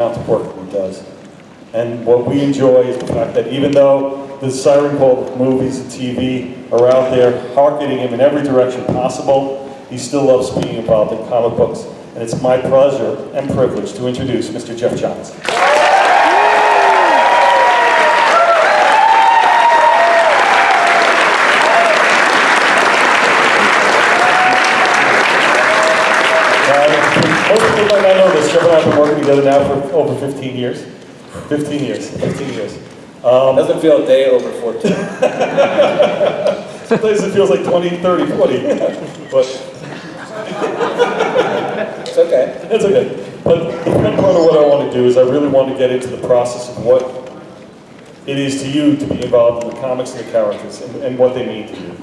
amount of work he does. And what we enjoy is the fact that even though the siren call of movies and TV are out there marketing him in every direction possible, he still loves being involved in comic books. And it's my pleasure and privilege to introduce Mr. Geoff Johns. Most people might not know this. Geoff and I have been working together now for over 15 years. 15 years. Doesn't feel a day over 14. Sometimes it feels like 20, 30, 40. But it's okay. It's okay. But the fun part of what I want to do is I really want to get into the process of what it is to you to be involved in the comics and the characters and what they mean to you.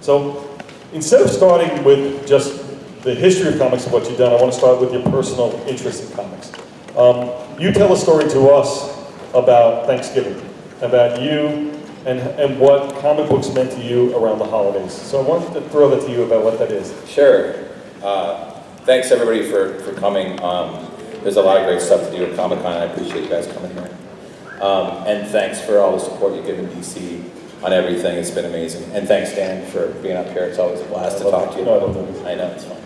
So instead of starting with just the history of comics and what you've done, I want to start with your personal interest in comics. You tell a story to us about Thanksgiving, about you and what comic books meant to you around the holidays. So I wanted to throw that to you about what that is. Sure. Thanks everybody for coming. There's a lot of great stuff to do at Comic-Con. I appreciate you guys coming here. And thanks for all the support you give in DC on everything. It's been amazing. And thanks, Dan, for being up here. It's always a blast to talk to you. I know, it's fun.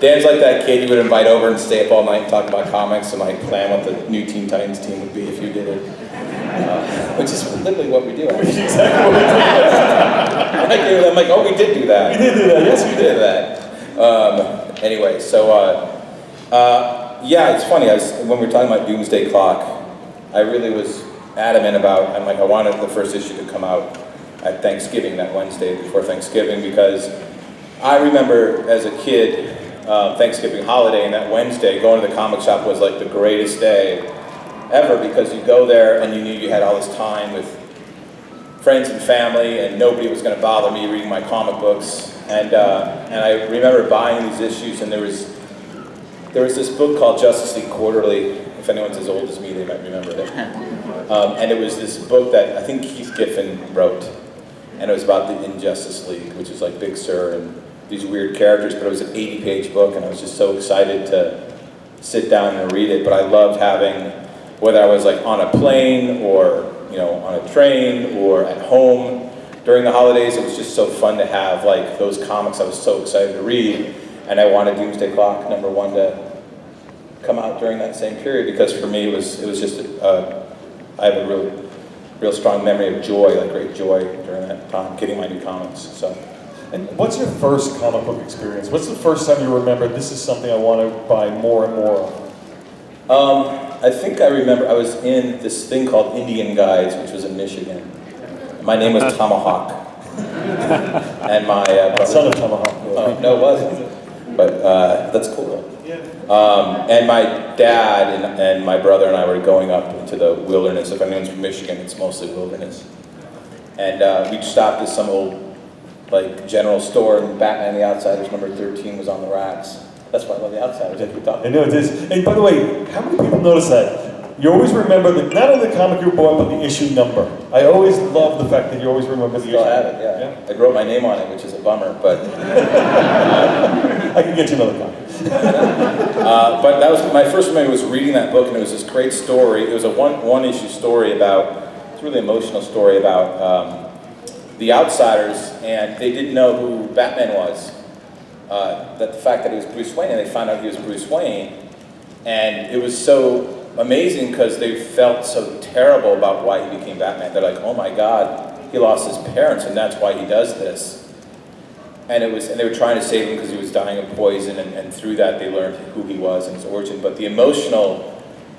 Dan's like that kid you would invite over and stay up all night and talk about comics and like plan what the new Teen Titans team would be if you did it. Which is literally what we do. Exactly what we do. I'm like, oh, we did do that. We did do that. Yes, we did that. Anyway, so yeah, it's funny. When we were talking about Doomsday Clock, I really was adamant about. I wanted the first issue to come out at Thanksgiving, that Wednesday before Thanksgiving, because I remember as a kid, Thanksgiving holiday and that Wednesday, going to the comic shop was like the greatest day ever, because you go there and you knew you had all this time with friends and family and nobody was going to bother me reading my comic books. And I remember buying these issues, and there was this book called Justice League Quarterly. If anyone's as old as me, they might remember it. And it was this book that I think Keith Giffen wrote, and it was about the Injustice League, which is like Big Sur and these weird characters, but it was an 80-page book, and I was just so excited to sit down and read it. But I loved having, whether I was like on a plane or on a train or at home during the holidays, it was just so fun to have like those comics I was so excited to read. And I wanted Doomsday Clock #1 to come out during that same period, because for me it was just I have a real strong memory of joy, like great joy during that time, getting my new comics. So. And what's your first comic book experience? What's the first time you remember this is something I want to buy more and more of? I think I remember I was in this thing called Indian Guides, which was in Michigan. My name was Tomahawk. And my brother... Son of Tomahawk. Oh, no, it wasn't. But that's cool though. Yeah. And my dad and my brother and I were going up into the wilderness. If anyone's from Michigan, it's mostly wilderness. And we stopped at some old general store, and Batman the Outsiders #13 was on the racks. That's why I love the Outsiders. I know it is. And by the way, how many people notice that? You always remember not only the comic you bought, but the issue number. I always love the fact that you always remember the issue. Still have it, yeah. I wrote my name on it, which is a bummer, but I can get you another copy. But that was my first memory, was reading that book, and it was this great story. It was a one issue story about. It's a really emotional story about. The Outsiders, and they didn't know who Batman was. That the fact that he was Bruce Wayne, and they found out he was Bruce Wayne, and it was so amazing because they felt so terrible about why he became Batman. They're like, oh my God, he lost his parents, and that's why he does this. And they were trying to save him because he was dying of poison, and through that they learned who he was and his origin. But the emotional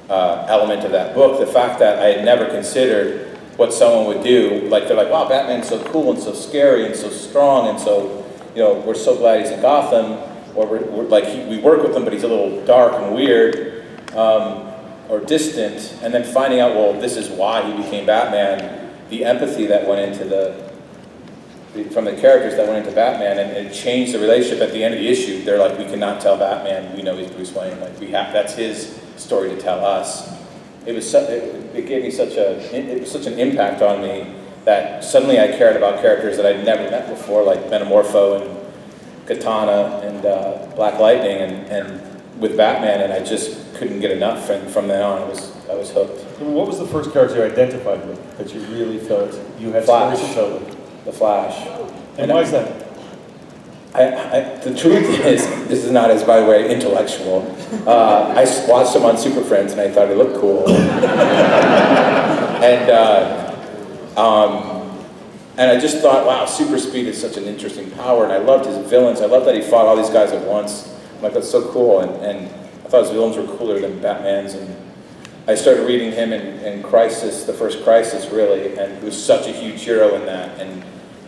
element of that book, the fact that I had never considered what someone would do, like they're like, wow, Batman's so cool and so scary and so strong, and so, we're so glad he's in Gotham, or we work with him, but he's a little dark and weird, or distant, and then finding out, well, this is why he became Batman, the empathy that went into from the characters that went into Batman, and it changed the relationship at the end of the issue. They're like, we cannot tell Batman, we know he's Bruce Wayne, that's his story to tell us. It gave me such an impact on me that suddenly I cared about characters that I'd never met before, like Metamorpho and Katana and Black Lightning, and with Batman, and I just couldn't get enough, and from then on, I was hooked. And what was the first character you identified with that you really felt you had Flash. stories to tell with? The Flash. And why is that? The truth is, this is not as, by the way, intellectual. I watched him on Super Friends and I thought he looked cool. And I just thought, wow, super speed is such an interesting power, and I loved his villains. I loved that he fought all these guys at once. I'm like, that's so cool, and I thought his villains were cooler than Batman's, and I started reading him in Crisis, the first Crisis, really, and he was such a huge hero in that, and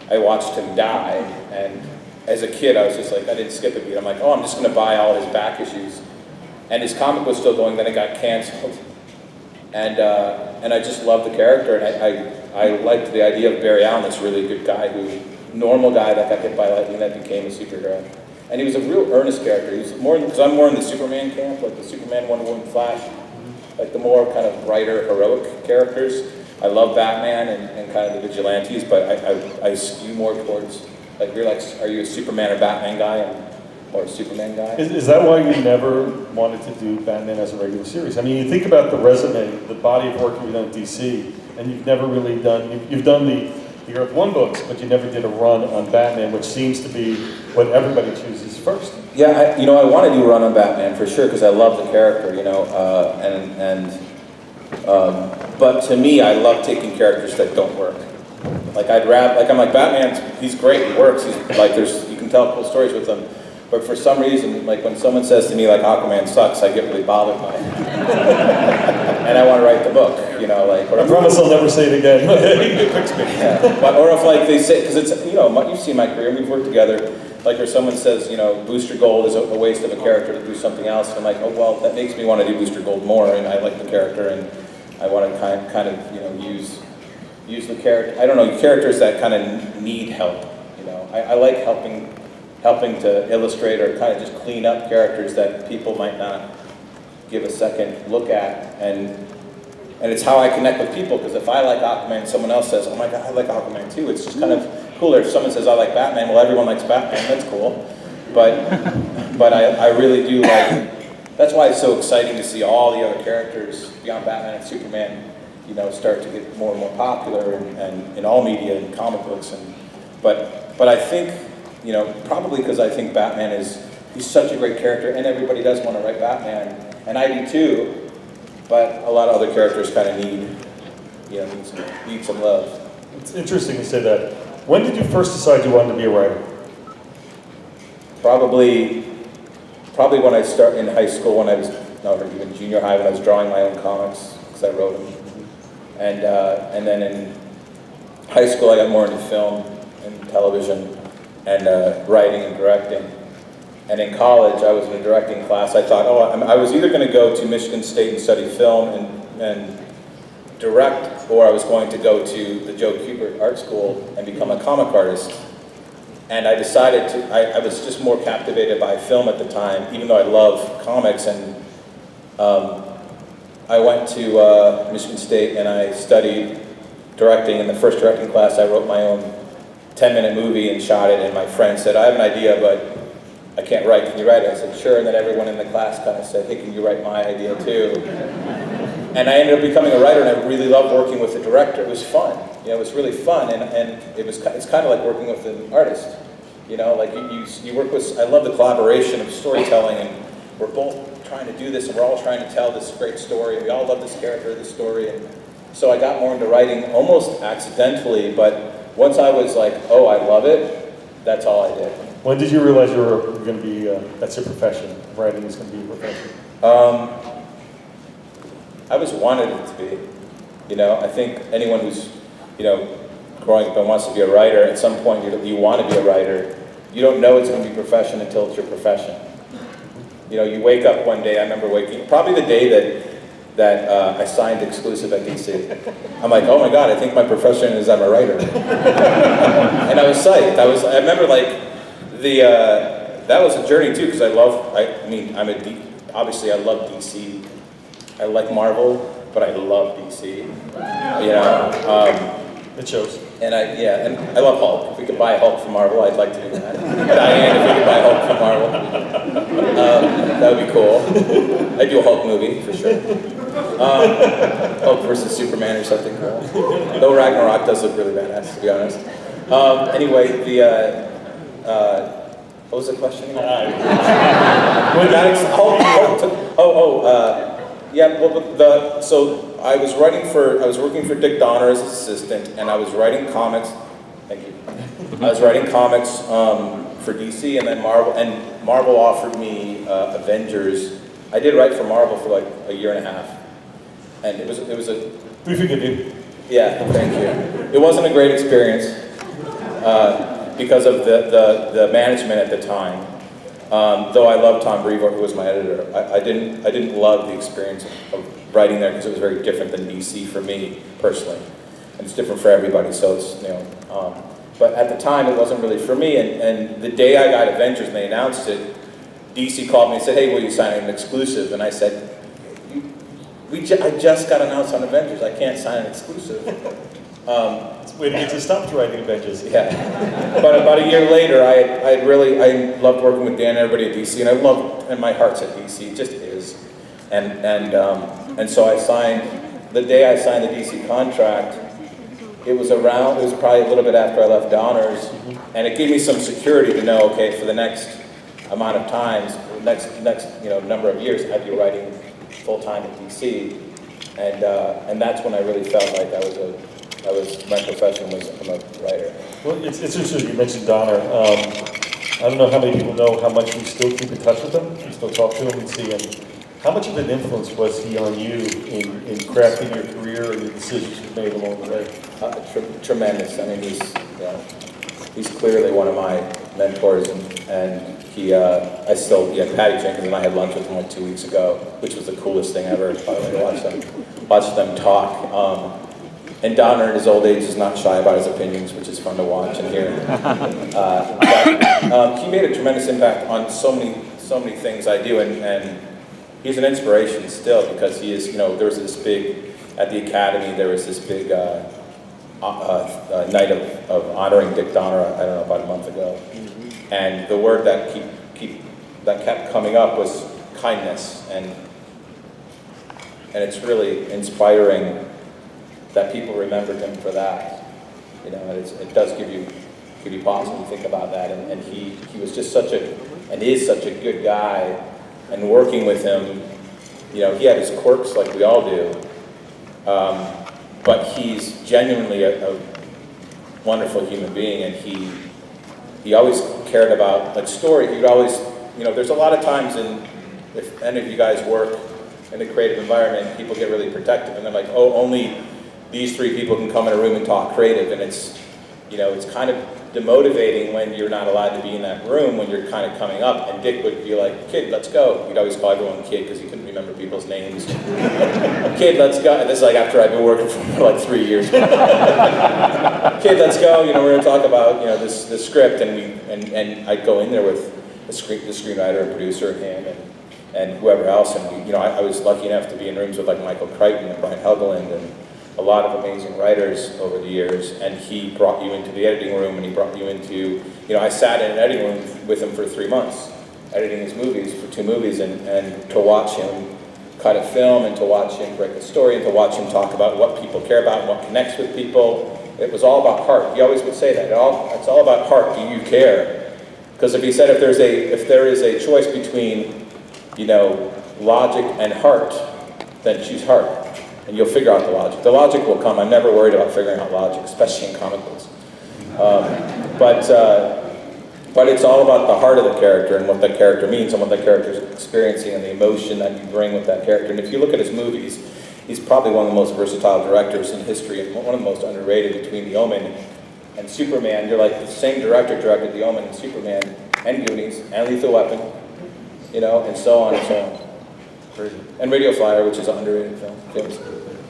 I watched him die, and as a kid, I was just like, I didn't skip a beat. I'm like, oh, I'm just going to buy all his back issues. And his comic was still going, then it got canceled. And I just loved the character, and I liked the idea of Barry Allen, this really good guy, normal guy that got hit by lightning that became a superhero. And he was a real earnest character. He was more, because I'm more in the Superman camp, like the Superman, Wonder Woman, Flash, like the more kind of brighter, heroic characters. I love Batman and kind of the vigilantes, but I skew more towards, like, you're like, are you a Superman or Batman guy? Or a Superman guy? Is that why you never wanted to do Batman as a regular series? I mean, you think about the resume, the body of work you've done at DC, and you've never really done, you've done the Earth 1 books, but you never did a run on Batman, which seems to be what everybody chooses first. Yeah, I want to do a run on Batman for sure, because I love the character, but to me, I love taking characters that don't work. Like I'm like, Batman, he's great, he works, he's like, you can tell cool stories with him. But for some reason, like when someone says to me, like, Aquaman sucks, I get really bothered by it. And I want to write the book, like. I promise I'll never say it again. Yeah. Or if, like, they say, because it's, you've seen my career, we've worked together, like, or someone says, Booster Gold is a waste of a character to do something else, and I'm like, oh, well, that makes me want to do Booster Gold more, and I like the character, and I want to kind of, use the character, I don't know, characters that kind of need help, I like helping to illustrate or kind of just clean up characters that people might not give a second look at, and it's how I connect with people, because if I like Aquaman and someone else says, oh my god, I like Aquaman too, it's just kind of cooler. If someone says I like Batman, well, everyone likes Batman, that's cool, but I really do like, that's why it's so exciting to see all the other characters beyond Batman and Superman, start to get more and more popular and in all media and comic books, but I think, probably because I think Batman he's such a great character, and everybody does want to write Batman, and I do too, but a lot of other characters kind of need some love. It's interesting to say that. When did you first decide you wanted to be a writer? Probably when I started in high school, when I was, no, even junior high, when I was drawing my own comics, because I wrote them. And then in high school, I got more into film and television, and writing and directing. And in college, I was in a directing class. I thought, I was either going to go to Michigan State and study film and direct, or I was going to go to the Joe Kubert Art School and become a comic artist. And I decided I was just more captivated by film at the time, even though I love comics. And I went to Michigan State and I studied directing. In the first directing class, I wrote my own 10-minute movie and shot it, and my friend said, I have an idea, but I can't write, can you write it? I said, sure, and then everyone in the class kind of said, hey, can you write my idea too? And I ended up becoming a writer, and I really loved working with the director. It was fun, it was really fun, and it's kind of like working with an artist, like you work with, I love the collaboration of storytelling, and we're both trying to do this, and we're all trying to tell this great story, and we all love this character, this story, and so I got more into writing almost accidentally, but once I was like, oh, I love it, that's all I did. When did you realize you were going to be, that's your profession, writing is going to be your profession? I was wanted it to be. I think anyone who's, growing up and wants to be a writer, at some point you want to be a writer. You don't know it's going to be a profession until it's your profession. You wake up one day, I remember probably the day that I signed exclusive at DC. I'm like, oh my god, I think my profession is I'm a writer. And I was psyched. I remember that was a journey too, because obviously I love DC. I like Marvel, but I love DC. It shows. And I love Hulk. If we could buy Hulk from Marvel, I'd like to do that. Diane, if we could buy Hulk from Marvel, that would be cool. I'd do a Hulk movie, for sure. Hulk versus Superman or something cool. Though Ragnarok does look really badass, to be honest. Anyway, what was the question again? So I was working for Dick Donner as his assistant, and I was writing comics. Thank you. I was writing comics for DC, and then Marvel offered me Avengers. I did write for Marvel for like a year and a half, and it was a. We forgive you. Yeah, thank you. It wasn't a great experience because of the management at the time. Though I loved Tom Brevoort, who was my editor, I didn't love the experience of writing there because it was very different than DC for me personally, and it's different for everybody. So it's but at the time it wasn't really for me. And the day I got Avengers and they announced it, DC called me and said, "Hey, will you sign an exclusive?" And I said, I just got announced on Avengers. I can't sign an exclusive. Wait, you stopped writing Avengers. Yeah, but about a year later, I loved working with Dan and everybody at DC, and my heart's at DC, it just is. And so I signed, the day I signed the DC contract, it was probably a little bit after I left Donner's, and it gave me some security to know, okay, for the next amount of times, next number of years, I'd be writing full-time at DC, and that's when I really felt like my profession was I'm a writer. Well, it's interesting you mentioned Donner. I don't know how many people know how much we still keep in touch with him. We still talk to him and see him. How much of an influence was he on you in crafting your career and the decisions you've made along the way? Tremendous. I mean, he's clearly one of my mentors, and Patty Jenkins and I had lunch with him like 2 weeks ago, which was the coolest thing ever. By the way, watch them talk. And Donner in his old age is not shy about his opinions, which is fun to watch and hear. He made a tremendous impact on so many things I do, and he's an inspiration still because he is. There was this big at the Academy. There was this big night of honoring Dick Donner. I don't know, about a month ago, and the word that kept coming up was kindness, and it's really inspiring that people remembered him for that. It does give you pause when you think about that. And he was just is such a good guy. And working with him, he had his quirks like we all do. But he's genuinely a wonderful human being, and he always cared about story. He'd always, there's a lot of times if any of you guys work in a creative environment, people get really protective, and they're like, oh, only these three people can come in a room and talk creative, and it's kind of demotivating when you're not allowed to be in that room when you're kind of coming up. And Dick would be like, "Kid, let's go." He'd always call everyone kid because he couldn't remember people's names. "Kid, let's go." And this is like after I've been working for like 3 years. "Kid, let's go. We're going to talk about this script," and I'd go in there with the screenwriter, producer, him, and whoever else. And I was lucky enough to be in rooms with like Michael Crichton and Brian Helgeland and a lot of amazing writers over the years, and he brought you into the editing room, and he brought you into, I sat in an editing room with him for 3 months, editing his movies, for 2 movies, and to watch him cut a film, and to watch him break a story, and to watch him talk about what people care about and what connects with people. It was all about heart. He always would say that. It's all about heart. Do you care? Because if he said if there is a choice between, logic and heart, then choose heart. And you'll figure out the logic. The logic will come. I'm never worried about figuring out logic, especially in comic books. But it's all about the heart of the character and what that character means and what that character is experiencing and the emotion that you bring with that character. And if you look at his movies, he's probably one of the most versatile directors in history and one of the most underrated. Between The Omen and Superman, you're like the same director directed The Omen and Superman and Goonies and Lethal Weapon, and so on and so on. And Radio Flyer, which is an underrated film.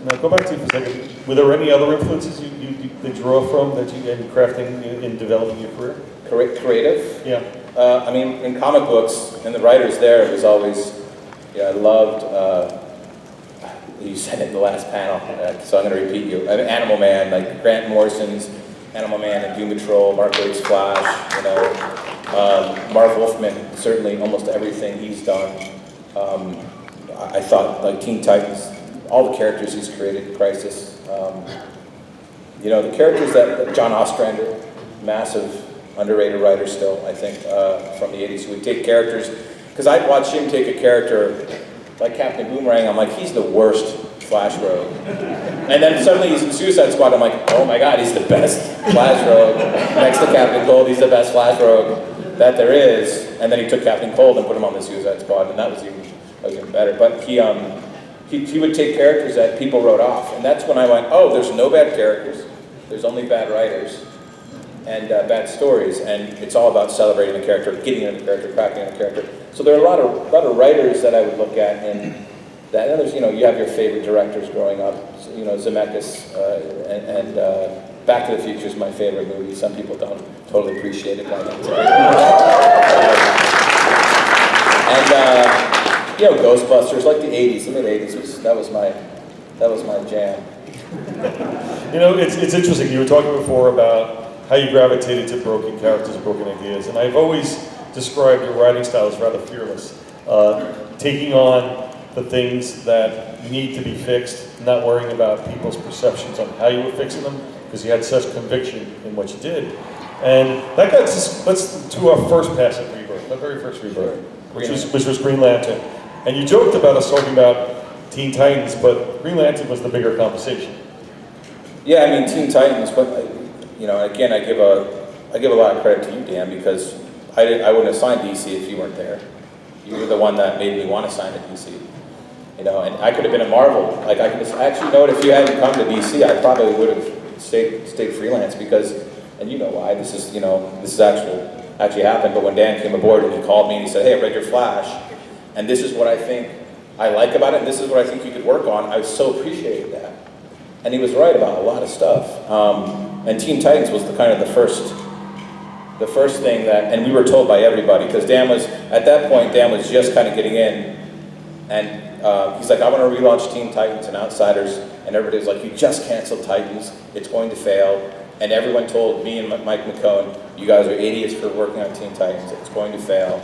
Now go back to you for a second. Were there any other influences you draw from that you in crafting in developing your career? Creative? Yeah. In comic books and the writers there, it was always, I loved. You said it in the last panel, so I'm going to repeat you. Animal Man, like Grant Morrison's Animal Man and Doom Patrol, Mark Waid's Flash, you know, Marv Wolfman, certainly almost everything he's done. I thought, like Teen Titans, all the characters he's created, Crisis. You know, the characters that John Ostrander, massive, underrated writer still, I think, from the 80s, who would take characters, because I'd watch him take a character like Captain Boomerang, I'm like, he's the worst Flash Rogue. And then suddenly he's in Suicide Squad, I'm like, oh my God, he's the best Flash Rogue. Next to Captain Cold, he's the best Flash Rogue that there is. And then he took Captain Cold and put him on the Suicide Squad, and that was even better. But he would take characters that people wrote off, and that's when I went, oh, there's no bad characters, there's only bad writers and bad stories, and it's all about celebrating the character, getting into the character, cracking into the character. So there are a lot of writers that I would look at, and that, and there's, you know, you have your favorite directors growing up, you know, Zemeckis, and Back to the Future is my favorite movie. Some people don't totally appreciate it. And you know, Ghostbusters, like the 80s, the mid-80s, that was my jam. You know, it's interesting. You were talking before about how you gravitated to broken characters, broken ideas, and I've always described your writing style as rather fearless, taking on the things that need to be fixed, not worrying about people's perceptions on how you were fixing them, because you had such conviction in what you did. And that got us to our first pass at Rebirth, our very first Rebirth, which was Green Lantern. And you joked about us talking about Teen Titans, but Green Lantern was the bigger conversation. Yeah, I mean, Teen Titans, but you know, again, I give a lot of credit to you, Dan, because I wouldn't have signed DC if you weren't there. You were the one that made me want to sign to DC. You know, and I could have been a Marvel. Like, I could have, actually, you know what, if you hadn't come to DC, I probably would have stayed freelance, because, and you know why, this is actually happened, but when Dan came aboard and he called me and he said, hey, I read your Flash, and this is what I think I like about it, and this is what I think you could work on, I so appreciated that. And he was right about a lot of stuff. And Teen Titans was the first thing that, and we were told by everybody, because at that point, Dan was just kind of getting in, and he's like, I want to relaunch Teen Titans and Outsiders, and everybody was like, you just canceled Titans, it's going to fail. And everyone told me and Mike McCone, you guys are idiots for working on Teen Titans, it's going to fail.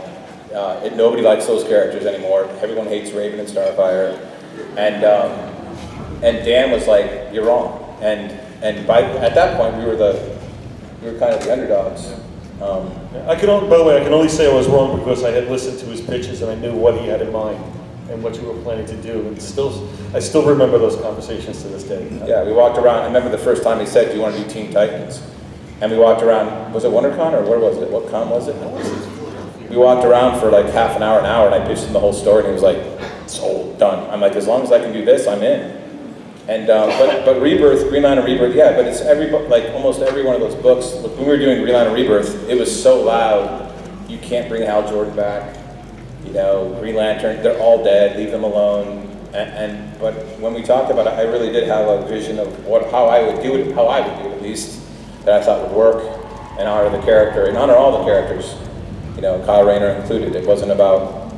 Nobody likes those characters anymore, everyone hates Raven and Starfire. And Dan was like, you're wrong. And at that point, we were kind of the underdogs. By the way, I can only say I was wrong because I had listened to his pitches and I knew what he had in mind and what you were planning to do. And I still remember those conversations to this day. Yeah, we walked around. I remember the first time he said, do you want to do Teen Titans? And we walked around, was it WonderCon or where was it? What con was it? We walked around for like half an hour, and I pitched him the whole story, and he was like, sold, done. I'm like, as long as I can do this, I'm in. And but Rebirth, Green Lantern Rebirth, yeah, but it's almost every one of those books. When we were doing Green Lantern Rebirth, it was so loud, you can't bring Hal Jordan back. You know, Green Lantern, they're all dead, leave them alone. But when we talked about it, I really did have a vision of how I would do it at least, that I thought would work, and honor the character, and honor all the characters. You know, Kyle Rayner included. It wasn't about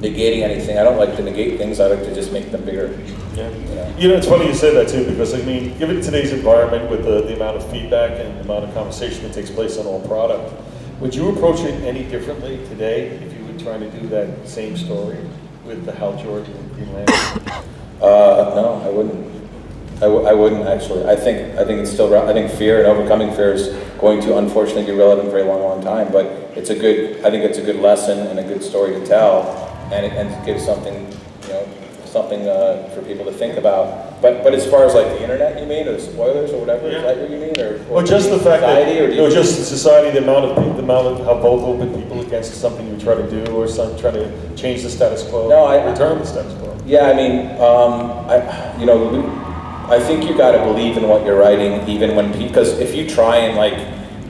negating anything. I don't like to negate things, I like to just make them bigger. Yeah. You know, it's funny you say that too, because I mean, given today's environment with the amount of feedback and the amount of conversation that takes place on all product, would you approach it any differently today if you were trying to do that same story with the Hal Jordan and Green Lantern? No, I wouldn't. I wouldn't actually. I think it's still. I think fear and overcoming fear is going to unfortunately be relevant for a long, long time. But it's a good. I think it's a good lesson and a good story to tell, and it gives something, you know, something for people to think about. But as far as like the internet, you mean, or the spoilers or whatever, yeah. Is that what you mean, or just the fact that just society, the amount of how vocal open people against something you try to do, or try to change the status quo, return the status quo. Yeah, I mean, I think you got to believe in what you're writing, even when because if you try and like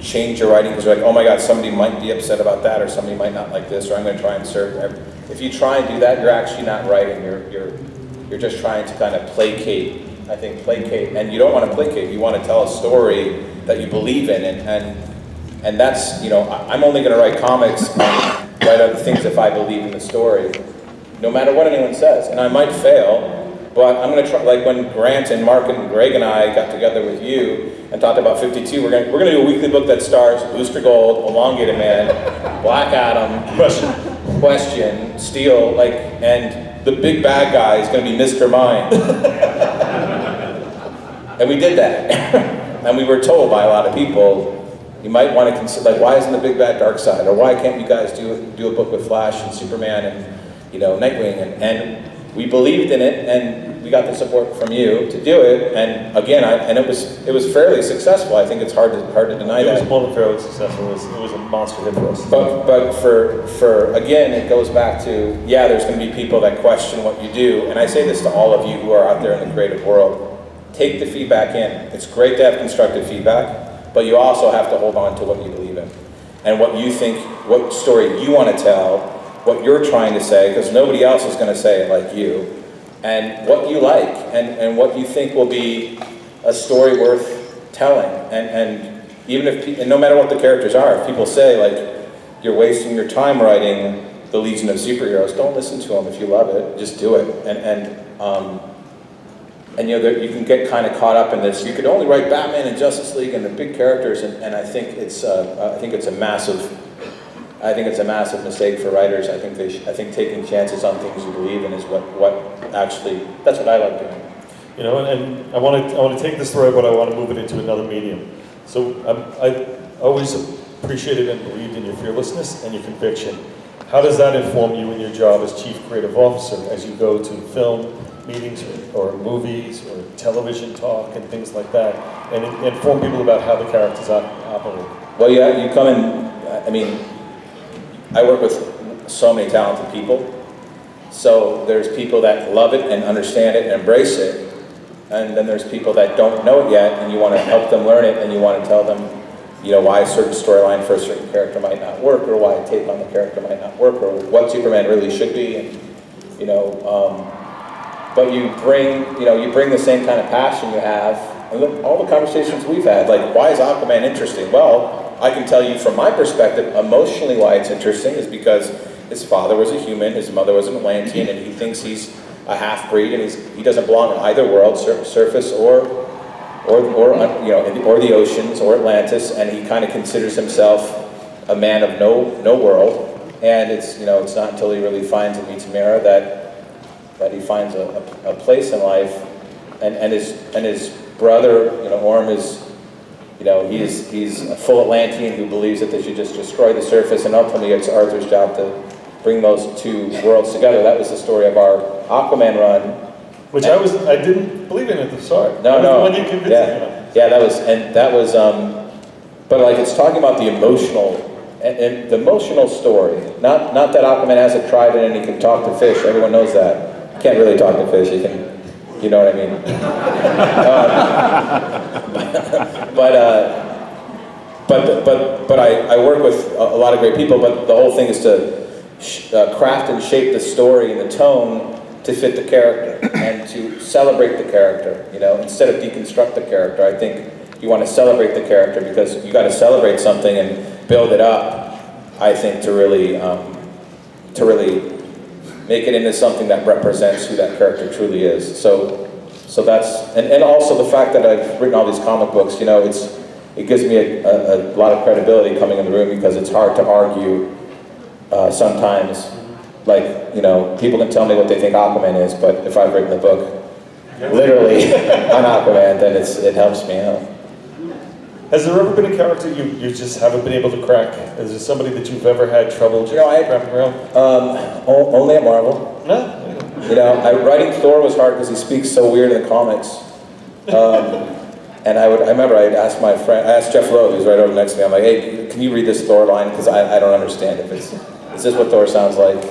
change your writing because you're like, oh my God, somebody might be upset about that, or somebody might not like this, or I'm going to try and serve. If you try and do that, you're actually not writing. You're just trying to kind of placate. I think placate, and you don't want to placate. You want to tell a story that you believe in, and that's, you know, I'm only going to write comics and write other things if I believe in the story, no matter what anyone says. And I might fail, But I'm going to try, like when Grant and Mark and Greg and I got together with you and talked about 52, we're going to do a weekly book that stars Booster Gold, Elongated Man, Black Adam, Question, Steel, like, and the big bad guy is going to be Mr. Mind. And we did that. And we were told by a lot of people, you might want to consider, like, why isn't the big bad Darkseid? Or why can't you guys do a book with Flash and Superman and, you know, Nightwing? And we believed in it, and we got the support from you to do it. And again, it was fairly successful. I think it's hard to deny that. It was more than fairly successful. It was a monster hit for us. But for again, it goes back to, yeah, there's going to be people that question what you do. And I say this to all of you who are out there in the creative world. Take the feedback in. It's great to have constructive feedback, but you also have to hold on to what you believe in and what you think, what story you want to tell, what you're trying to say, because nobody else is going to say it like you, and what you like, and what you think will be a story worth telling. And even if, and no matter what the characters are, if people say, like, you're wasting your time writing the Legion of Superheroes, don't listen to them. If you love it, just do it. And you know, you can get kind of caught up in this. You could only write Batman and Justice League and the big characters, and I think it's a massive mistake for writers. I think taking chances on things you believe in is what actually, that's what I like doing. You know, and I want to take this story, but I want to move it into another medium. So I always appreciated and believed in your fearlessness and your conviction. How does that inform you in your job as Chief Creative Officer as you go to film meetings or movies or television talk and things like that, and inform people about how the characters operate? Well, yeah, you come in, I mean, I work with so many talented people. So there's people that love it and understand it and embrace it. And then there's people that don't know it yet, and you want to help them learn it, and you want to tell them, you know, why a certain storyline for a certain character might not work, or why a take on the character might not work, or what Superman really should be, and, you know, but you bring the same kind of passion you have, and look, all the conversations we've had, like, why is Aquaman interesting? Well, I can tell you from my perspective, emotionally why it's interesting is because his father was a human, his mother was an Atlantean, and he thinks he's a half-breed, and he doesn't belong in either world, surface or the oceans or Atlantis, and he kind of considers himself a man of no world. And it's not until he really finds and meets Mera that he finds a place in life, and his brother, Orm is, he's a full Atlantean who believes that they should just destroy the surface, and ultimately it's Arthur's job to bring those two worlds together. That was the story of our Aquaman run. Which I didn't believe in at the start. No. When you convinced me. Yeah, that was, but like it's talking about the emotional, and the emotional story. Not that Aquaman has a trident and he can talk to fish. Everyone knows that. You can't really talk to fish. You can, you know what I mean. But I work with a lot of great people. But the whole thing is to craft and shape the story and the tone to fit the character and to celebrate the character, instead of deconstruct the character. I think you want to celebrate the character because you got to celebrate something and build it up, I think, to really make it into something that represents who that character truly is. So that's, and also the fact that I've written all these comic books, it gives me a lot of credibility coming in the room because it's hard to argue sometimes. Like, people can tell me what they think Aquaman is, but if I've written a book literally on Aquaman, then it helps me out. Has there ever been a character you just haven't been able to crack? Is there somebody that you've ever had trouble just wrapping around? Only at Marvel. No? Writing Thor was hard because he speaks so weird in the comics. And I remember I asked my friend, I asked Jeff Lowe, who's right over next to me, I'm like, hey, can you read this Thor line? Because I don't understand if is this what Thor sounds like?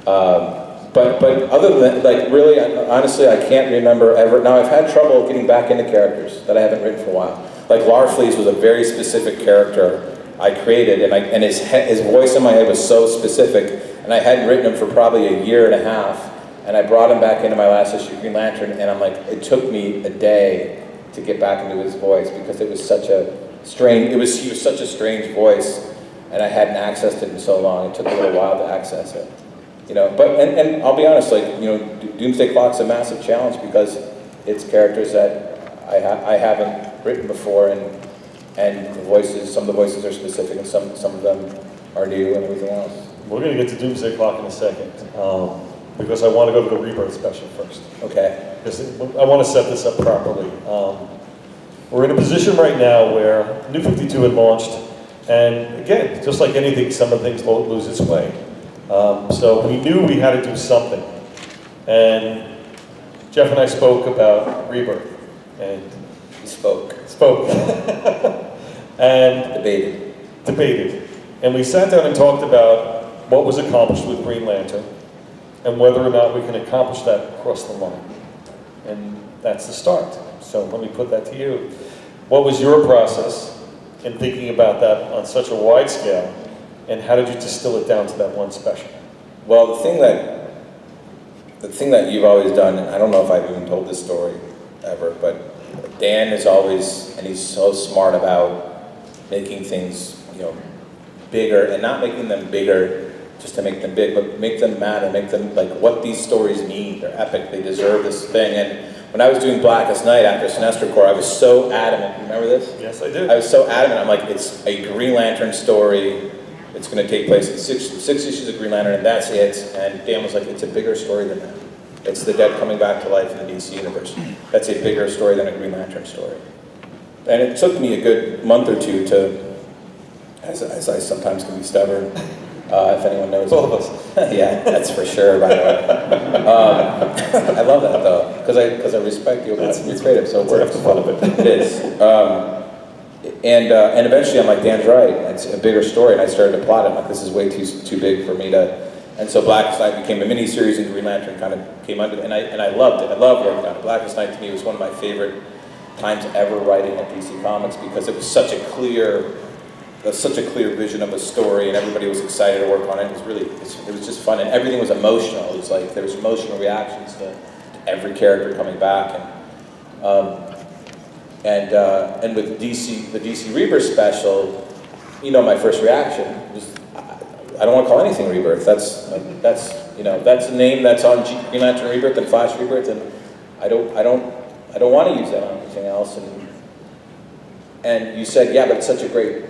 But other than that, like really, honestly, I can't remember ever. Now I've had trouble getting back into characters that I haven't written for a while. Like Larfleeze was a very specific character I created, and his voice in my head was so specific, and I hadn't written him for probably a year and a half, and I brought him back into my last issue of Green Lantern, and I'm like, it took me a day to get back into his voice because it was such a strange. He was such a strange voice, and I hadn't accessed it in so long. It took a little while to access it. and I'll be honest, Doomsday Clock's a massive challenge because it's characters that I haven't written before, and the voices, some of the voices are specific, and some of them are new, and everything else. We're going to get to Doomsday Clock in a second, because I want to go to the Rebirth special first. Okay. Because I want to set this up properly. We're in a position right now where New 52 had launched, and again, just like anything, some of the things won't lose its way. So we knew we had to do something. And Geoff and I spoke about Rebirth. And We spoke. And Debated. And we sat down and talked about what was accomplished with Green Lantern and whether or not we can accomplish that across the line. And that's the start. So let me put that to you. What was your process in thinking about that on such a wide scale, and how did you distill it down to that one special? Well, the thing that you've always done, and I don't know if I've even told this story ever, but Dan is always, and he's so smart about making things, bigger, and not making them bigger just to make them big, but make them matter, make them like what these stories mean. They're epic, they deserve this thing. And when I was doing Blackest Night after Sinestro Corps, I was so adamant. Remember this? Yes, I do. I was so adamant. I'm like, it's a Green Lantern story. It's going to take place in six issues of Green Lantern, and that's it. And Dan was like, it's a bigger story than that. It's the dead coming back to life in the DC universe. That's a bigger story than a Green Lantern story. And it took me a good month or two to, as I sometimes can be stubborn, if anyone knows. Both of us. Yeah, that's for sure, by the way. I love that, though, because I respect you about you're creative, so it works. That's the fun of it. It is. And eventually I'm like, Dan's right, it's a bigger story, and I started to plot it. I'm like, this is way too big for me to... And so Blackest Night became a mini-series, and Green Lantern kind of came under it, and I loved it. I loved working on it. Blackest Night, to me, was one of my favorite times ever writing at DC Comics, because it was such a clear vision of a story, and everybody was excited to work on it. It was just fun, and everything was emotional. It was like there was emotional reactions to every character coming back, and with the DC Rebirth special, my first reaction was, I don't want to call anything Rebirth. That's a name that's on Green Lantern Rebirth and Flash Rebirth, and I don't want to use that on anything else. And you said, yeah, but it's such a great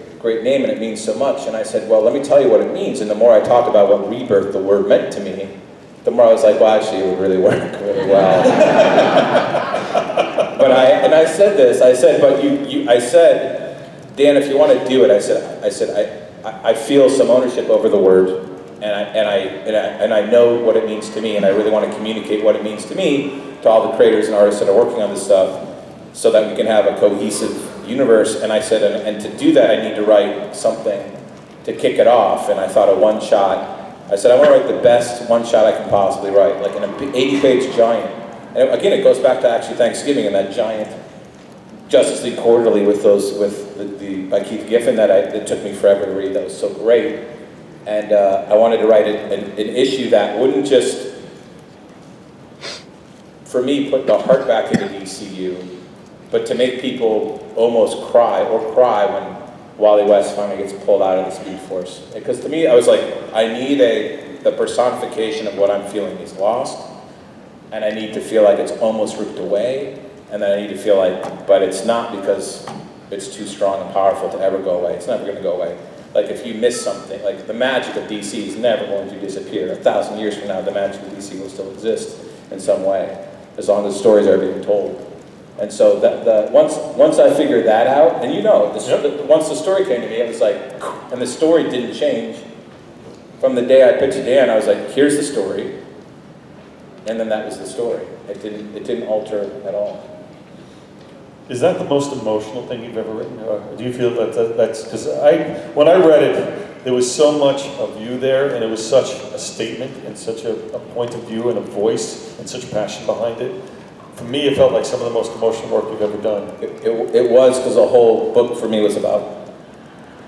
name and it means so much. And I said, well, let me tell you what it means. And the more I talked about what Rebirth, the word, meant to me, the more I was like, well, actually, it would really work really well. But I said this. I said, but I said, Dan, if you want to do it, I said, I feel some ownership over the word, and I know what it means to me, and I really want to communicate what it means to me to all the creators and artists that are working on this stuff, so that we can have a cohesive universe. And I said, and to do that, I need to write something to kick it off. And I thought a one-shot. I said, I want to write the best one-shot I can possibly write, like an 80-page giant. And again, it goes back to actually Thanksgiving and that giant Justice League Quarterly with the by Keith Giffen that it took me forever to read. That was so great. And I wanted to write an issue that wouldn't just, for me, put the heart back into DCU, but to make people almost cry when Wally West finally gets pulled out of the Speed Force. Because to me, I was like, I need the personification of what I'm feeling is lost, and I need to feel like it's almost ripped away, and then I need to feel like, but it's not, because it's too strong and powerful to ever go away. It's never going to go away. Like if you miss something, like the magic of DC is never going to disappear. 1,000 years from now, the magic of DC will still exist in some way, as long as stories are being told. And so once I figured that out, and once the story came to me, it was like, and the story didn't change. From the day I pitched it to Dan, I was like, here's the story, and then that was the story. It didn't alter at all. Is that the most emotional thing you've ever written? Or do you feel that's, because when I read it, there was so much of you there, and it was such a statement, and such a point of view, and a voice, and such passion behind it. For me, it felt like some of the most emotional work you've ever done. It was, because the whole book for me was about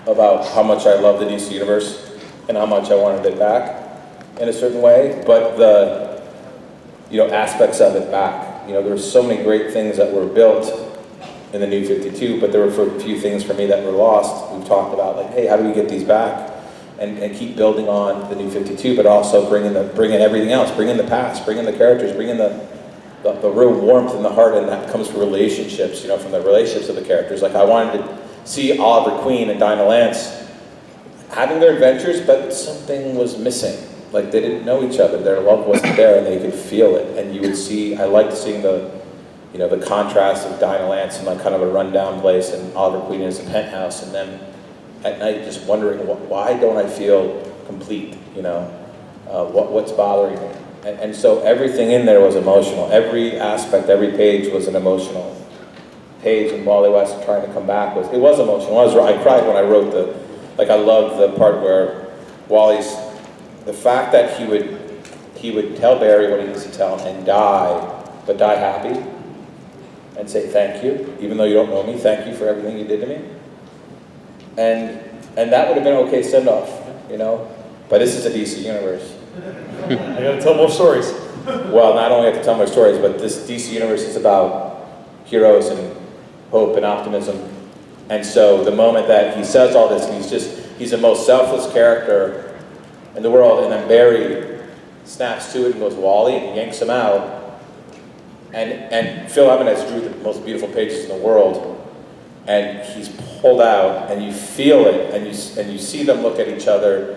how much I love the DC universe, and how much I wanted it back in a certain way, but the aspects of it back. There were so many great things that were built in the New 52, but there were a few things for me that were lost. We've talked about, like, hey, how do we get these back? and keep building on the New 52, but also bring in everything else, bring in the past, bring in the characters, bring in the real warmth in the heart, and that comes from relationships, from the relationships of the characters. Like I wanted to see Oliver Queen and Dinah Lance having their adventures, but something was missing. Like they didn't know each other, their love wasn't there, and they could feel it. And you would see, I liked seeing the contrast of Dinah Lance in like kind of a rundown place, and Oliver Queen in his penthouse, and then at night just wondering, why don't I feel complete? What's bothering me? And so everything in there was emotional. Every aspect, every page was an emotional page, and Wally West trying to come back was emotional. I cried when I wrote I loved the part where Wally's, the fact that he would tell Barry what he needs to tell him and die, but die happy, and say thank you, even though you don't know me, thank you for everything you did to me. And that would have been okay send-off, but this is a DC universe. I gotta tell more stories. Well, not only have to tell more stories, but this DC universe is about heroes and hope and optimism. And so the moment that he says all this, and he's the most selfless character in the world, and then Barry snaps to it and goes Wally and yanks him out. And Phil Ebenez drew the most beautiful pages in the world, and he's pulled out, and you feel it, and you see them look at each other.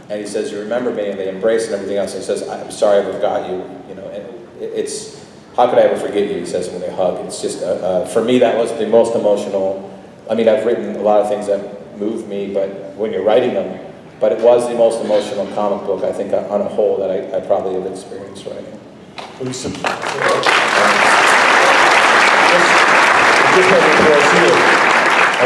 And he says, "You remember me," and they embrace and everything else. And he says, "I'm sorry I forgot you." And it's, how could I ever forget you? He says when they hug. It's just, for me, that was the most emotional. I mean, I've written a lot of things that move me, but when you're writing them, but it was the most emotional comic book I think on a whole that I probably have experienced writing. I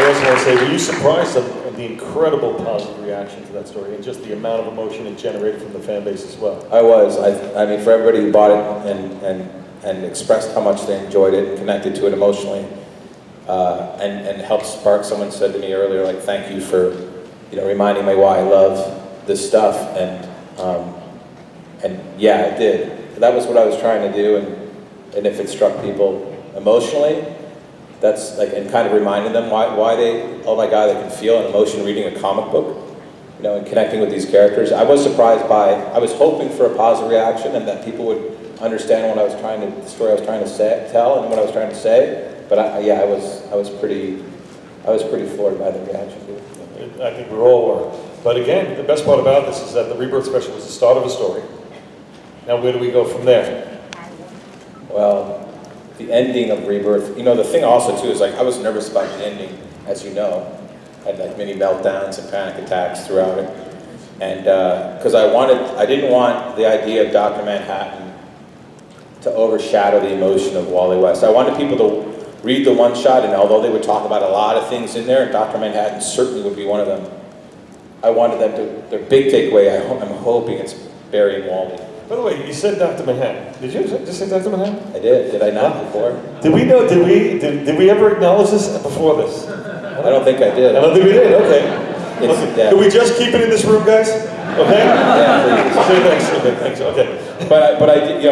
also want to say, were you surprised at the incredible positive reaction to that story and just the amount of emotion it generated from the fan base as well? I was. I mean, for everybody who bought it and expressed how much they enjoyed it and connected to it emotionally, and helped spark. Someone said to me earlier, like, thank you for, reminding me why I love this stuff, and yeah, it did. That was what I was trying to do, and if it struck people emotionally, that's like, and kind of reminding them why they, oh my God, they can feel an emotion reading a comic book, and connecting with these characters. I was surprised I was hoping for a positive reaction and that people would understand what the story I was trying to tell and what I was trying to say. But I was pretty floored by the reaction. I think we all were. But again, the best part about this is that the Rebirth special was the start of a story. Now where do we go from there? Well, the ending of Rebirth, the thing also too is like, I was nervous about the ending, as you know. I had like many meltdowns and panic attacks throughout it. And because I didn't want the idea of Dr. Manhattan to overshadow the emotion of Wally West. I wanted people to read the one shot, and although they would talk about a lot of things in there, and Dr. Manhattan certainly would be one of them, I wanted them to, their big takeaway, I'm hoping it's Barry and Wally. By the way, you said Dr. Manhattan. Did you just say Dr. Manhattan? I did. Did I not before? Did we ever acknowledge this before this? I don't think I did. I don't think we did, okay. Yeah. Can we just keep it in this room, guys? Okay? Yeah, please. Okay, thanks, okay. But I did,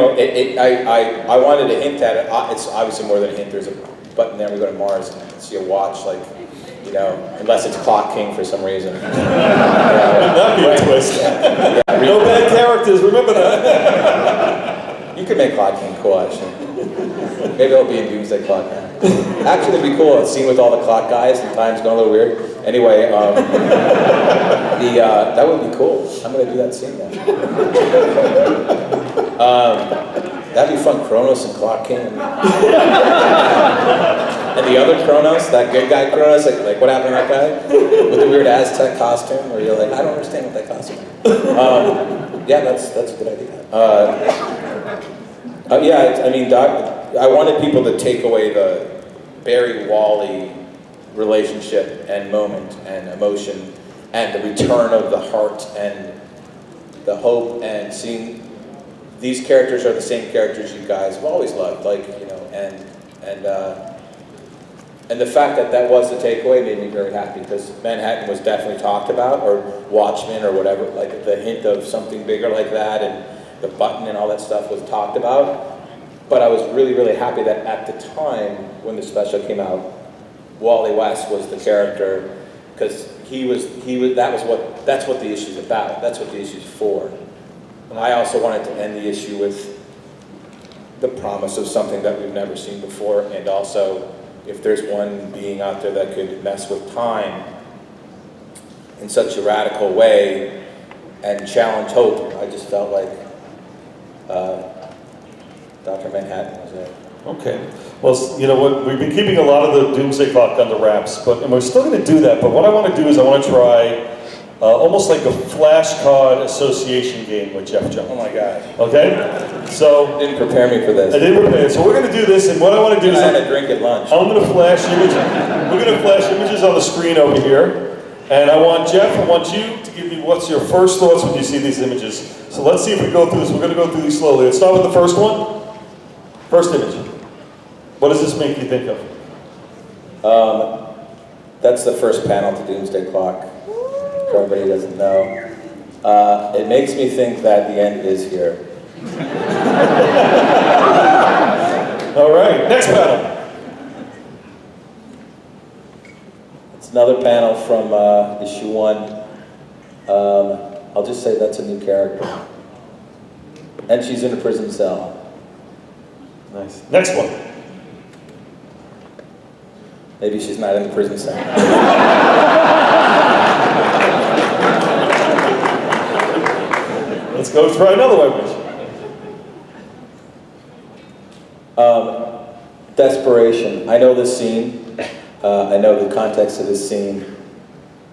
I wanted to hint at it. It's obviously more than a hint. There's a button there, we go to Mars and see a watch, like, unless it's Clock King for some reason. That'd be a twist. Yeah, no bad characters, remember that. You could make Clock King cool, actually. Maybe it'll be in Doomsday Clock now. Actually, it'd be cool, a scene with all the clock guys and time's going a little weird. Anyway, that would be cool. I'm going to do that scene now. That'd be fun, Kronos and Clock King. And the other Kronos, that good guy Kronos, like what happened to that guy? With the weird Aztec costume, where you're like, I don't understand what that costume is. Yeah, that's a good idea. I wanted people to take away the Barry-Wally relationship and moment and emotion and the return of the heart and the hope and seeing these characters are the same characters you guys have always loved, and the fact that that was the takeaway made me very happy, because Manhattan was definitely talked about, or Watchmen or whatever, like the hint of something bigger like that, and the button and all that stuff was talked about. But I was really, really happy that at the time when the special came out, Wally West was the character, because that's what the issue's about. That's what the issue's for. And I also wanted to end the issue with the promise of something that we've never seen before, and also if there's one being out there that could mess with time in such a radical way and challenge hope, I just felt like Dr. Manhattan was it. Okay. Well, you know what? We've been keeping a lot of the Doomsday Clock under wraps, and we're still going to do that. But what I want to do is I want to try almost like a flashcard association game with Geoff Johns. Oh my gosh. Okay? So Didn't prepare me for this. I didn't prepare. So we're going to do this, and what I want to do is I had a drink at lunch. I'm going to flash images. We're going to flash images on the screen over here, and I want Geoff, I want you to give me what's your first thoughts when you see these images. So let's see if we go through this. We're going to go through these slowly. Let's start with the first one. First image. What does this make you think of? That's the first panel to Doomsday Clock. For everybody who doesn't know. It makes me think that the end is here. All right, next panel. It's another panel from issue 1. I'll just say that's a new character. And she's in a prison cell. Nice. Next one. Maybe she's not in the prison cell. Let's go try another image. Desperation. I know this scene. I know the context of this scene.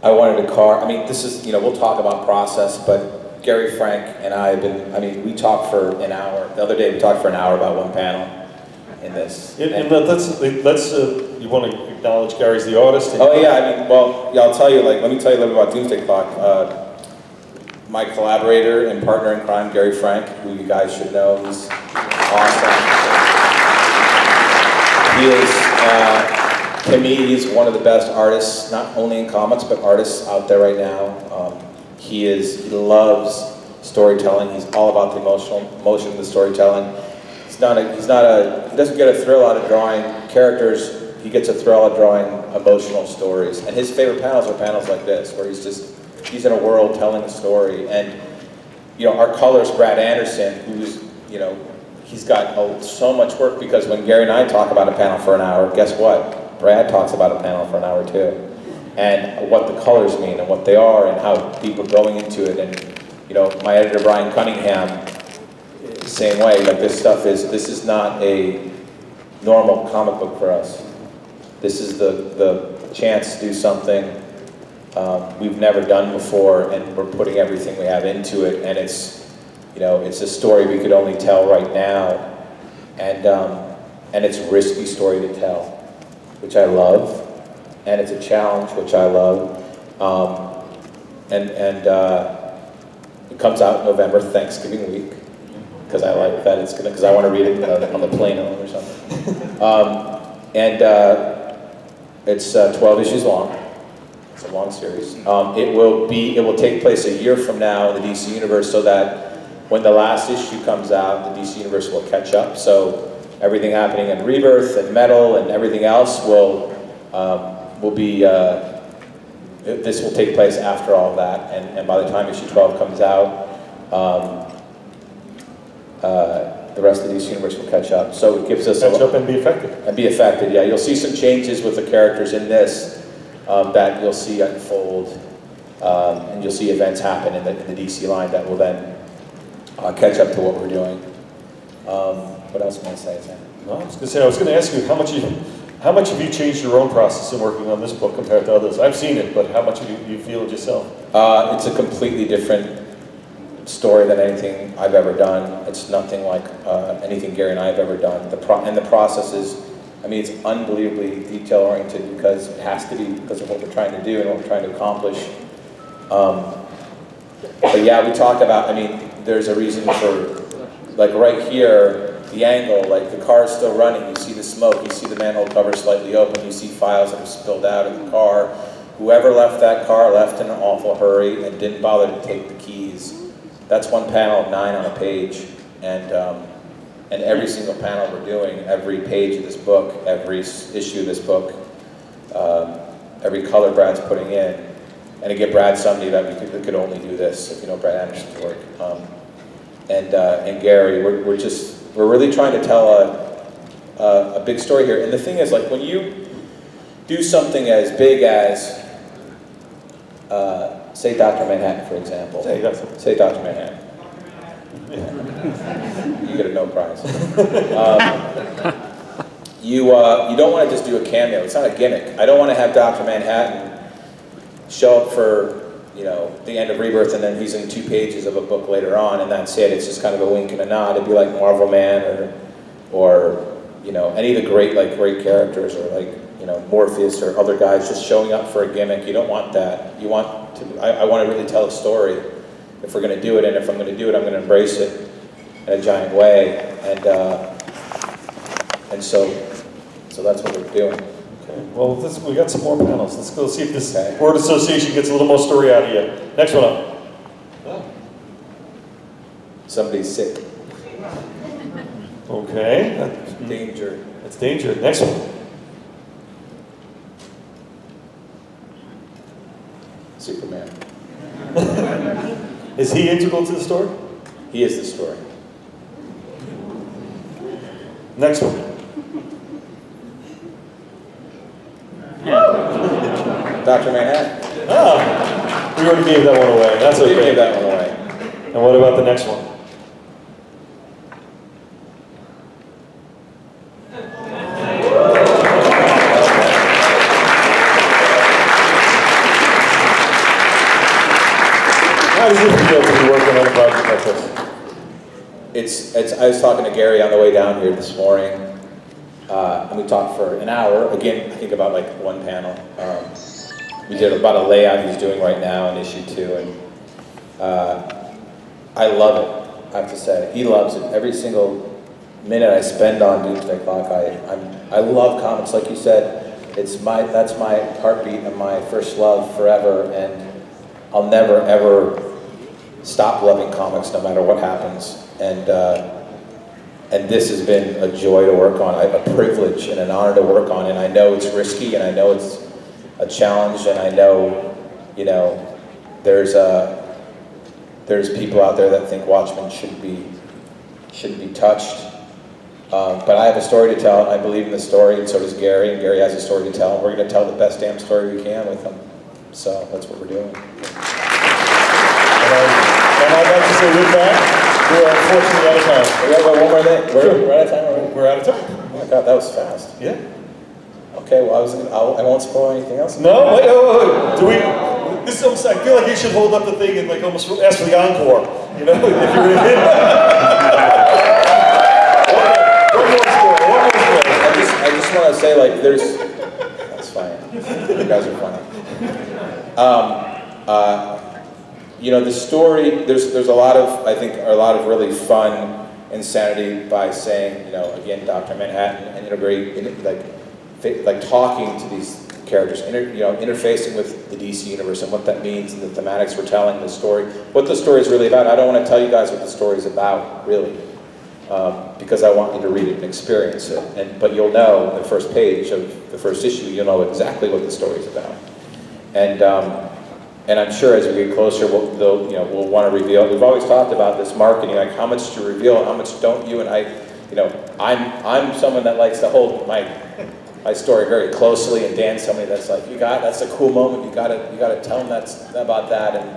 I wanted a car. I mean, this is, we'll talk about process, but Gary Frank and I have been, we talked for an hour. The other day we talked for an hour about one panel in this. And let's you want to acknowledge Gary's the artist? Oh yeah, I'll tell you, let me tell you a little bit about Doomsday Clock. My collaborator and partner in crime, Gary Frank, who you guys should know, he's awesome. He is, to me, he's one of the best artists, not only in comics, but artists out there right now. He loves storytelling. He's all about the emotion of the storytelling. He doesn't get a thrill out of drawing characters. He gets a thrill out of drawing emotional stories. And his favorite panels are panels like this, where he's in a world telling a story. And, our colorist, Brad Anderson, who's, he's got so much work, because when Gary and I talk about a panel for an hour, guess what? Brad talks about a panel for an hour too. And what the colors mean and what they are and how deep we're going into it. And, my editor, Brian Cunningham, same way, this is not a normal comic book for us. This is the chance to do something we've never done before, and we're putting everything we have into it, and it's a story we could only tell right now, and it's a risky story to tell, which I love, and it's a challenge, which I love, and it comes out November, Thanksgiving week, because I like that because I want to read it on the plane home or something, it's 12 issues long. It's a long series. It will take place a year from now in the DC universe, so that when the last issue comes out, the DC universe will catch up. So everything happening in Rebirth and Metal and everything else will be. This will take place after all that, and by the time issue 12 comes out, the rest of the DC universe will catch up. So it gives us catch up and be affected. And be affected. Yeah, you'll see some changes with the characters in this. That you'll see unfold, and you'll see events happen in the DC line that will then catch up to what we're doing. What else can I say, Sam? No, I was going to ask you how much have you changed your own process in working on this book compared to others? I've seen it, but how much have you feel it yourself? It's a completely different story than anything I've ever done. It's nothing like anything Gary and I have ever done. The process is. It's unbelievably detail-oriented, because it has to be, because of what we're trying to do and what we're trying to accomplish. But yeah, we talk about, there's a reason for, right here, the angle, the car is still running, you see the smoke, you see the manhole cover slightly open, you see files that are spilled out of the car. Whoever left that car left in an awful hurry and didn't bother to take the keys. That's one panel of 9 on a page, and every single panel we're doing, every page of this book, every issue of this book, every color Brad's putting in, and to get Brad somebody that could only do this, if you know Brad Anderson's work. And Gary, we're really trying to tell a big story here. And the thing is, like, when you do something as big as, say Dr. Manhattan, for example. Say Dr. Manhattan. You get a no prize. You don't want to just do a cameo. It's not a gimmick. I don't want to have Dr. Manhattan show up for, you know, the end of Rebirth and then he's in 2 pages of a book later on and that's it. It's just kind of a wink and a nod. It'd be like Marvel Man or you know, any of the great characters, or like, you know, Morpheus or other guys just showing up for a gimmick. You don't want that. You want to, I want to really tell a story if we're going to do it, and if I'm going to do it, I'm going to embrace it in a giant way. And so that's what we're doing. Okay. Well, we got some more panels. Let's go see if this word association gets a little more story out of you. Next one up. Somebody's sick. Okay. Danger. That's danger. Next one. Superman. Is he integral to the story? He is the story. Next one. Dr. Manhattan. Ah, we already gave that one away. That's okay. We gave that one away. And what about the next one? How does it feel to be working on a project like this? I was talking to Gary on the way down here this morning, and we talked for an hour. Again, I think about like one panel. We did about a layout he's doing right now in issue 2, and I love it, I have to say. He loves it. Every single minute I spend on Doomsday Clock, I love comics, like you said. That's my heartbeat and my first love forever, and I'll never ever stop loving comics no matter what happens. And this has been a joy to work on, a privilege and an honor to work on, and I know it's risky, and I know it's a challenge, and I know, you know, there's people out there that think Watchmen shouldn't be touched. But I have a story to tell, and I believe in the story, and so does Gary, and Gary has a story to tell, and we're going to tell the best damn story we can with him. So that's what we're doing. And I'd like to say with that, we're unfortunately out of time. We have one more thing. We're out of time already? We're out of time. Oh my God, that was fast. Yeah. Okay, well, I won't spoil anything else. No, wait. Do we? This is almost, I feel like you should hold up the thing and like almost ask for the encore. You know, if you're in it. One more story. I just want to say, like, that's fine. You guys are funny. You know, the story, there's a lot of, I think, a lot of really fun insanity by saying, you know, again, Dr. Manhattan, and like talking to these characters, interfacing with the DC universe and what that means, and the thematics we're telling, the story, what the story is really about. I don't want to tell you guys what the story is about, really, because I want you to read it and experience it. But you'll know in the first page of the first issue, you'll know exactly what the story is about. And I'm sure as we get closer, we'll want to reveal. We've always talked about this marketing, like how much to reveal, how much don't you? And I'm someone that likes to hold my story very closely, and Dan's somebody that's like, that's a cool moment. You got to tell them about that, and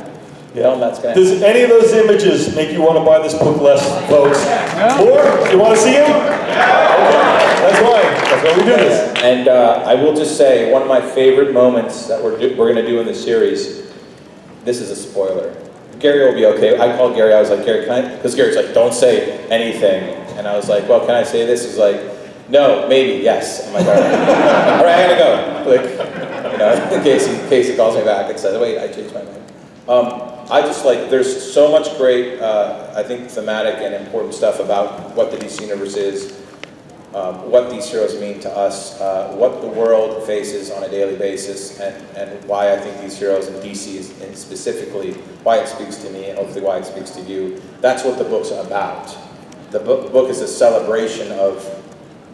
tell them that's going to happen. Does any of those images make you want to buy this book less, folks? Or you want to see them? Okay. That's why we do this. And I will just say, one of my favorite moments that we're going to do in the series. This is a spoiler. Gary will be okay. I called Gary, I was like, Gary, can I? Because Gary's like, don't say anything. And I was like, well, can I say this? He's like, no, maybe, yes. I'm like, all right. All right, I gotta go. Like, in case he calls me back and says, wait, I changed my mind. I just like, there's so much great, I think, thematic and important stuff about what the DC universe is, what these heroes mean to us, what the world faces on a daily basis, and why I think these heroes and DC and specifically why it speaks to me, and hopefully why it speaks to you. That's what the book's about. The book is a celebration of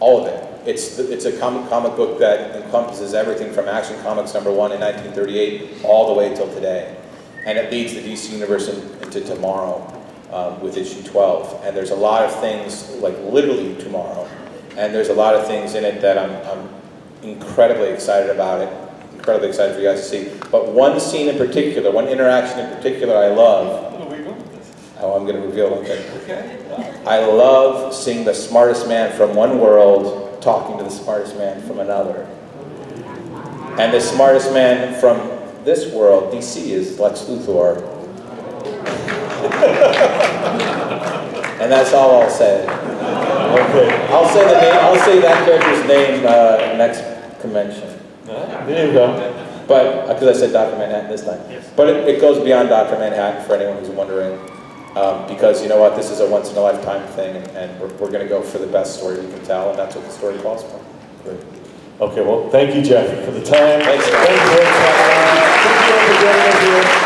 all of it. It's a comic book that encompasses everything from Action Comics #1 in 1938 all the way till today. And it leads the DC Universe into tomorrow with issue 12. And there's a lot of things, like literally tomorrow. And there's a lot of things in it that I'm incredibly excited about it. Incredibly excited for you guys to see. But one scene in particular, one interaction in particular I love. Where are we going with this? Oh, I'm going to reveal one thing. Okay. I love seeing the smartest man from one world talking to the smartest man from another. And the smartest man from this world, DC, is Lex Luthor. And that's all I'll say. Okay. I'll say the name. I'll say that character's name next convention. There you go. But because I said Dr. Manhattan this time. Yes. But it goes beyond Dr. Manhattan for anyone who's wondering. Because you know what, this is a once in a lifetime thing, and we're going to go for the best story we can tell, and that's what the story calls for. Great. Okay, well, thank you, Jeff, for the time. Thanks. Thank you for joining us here.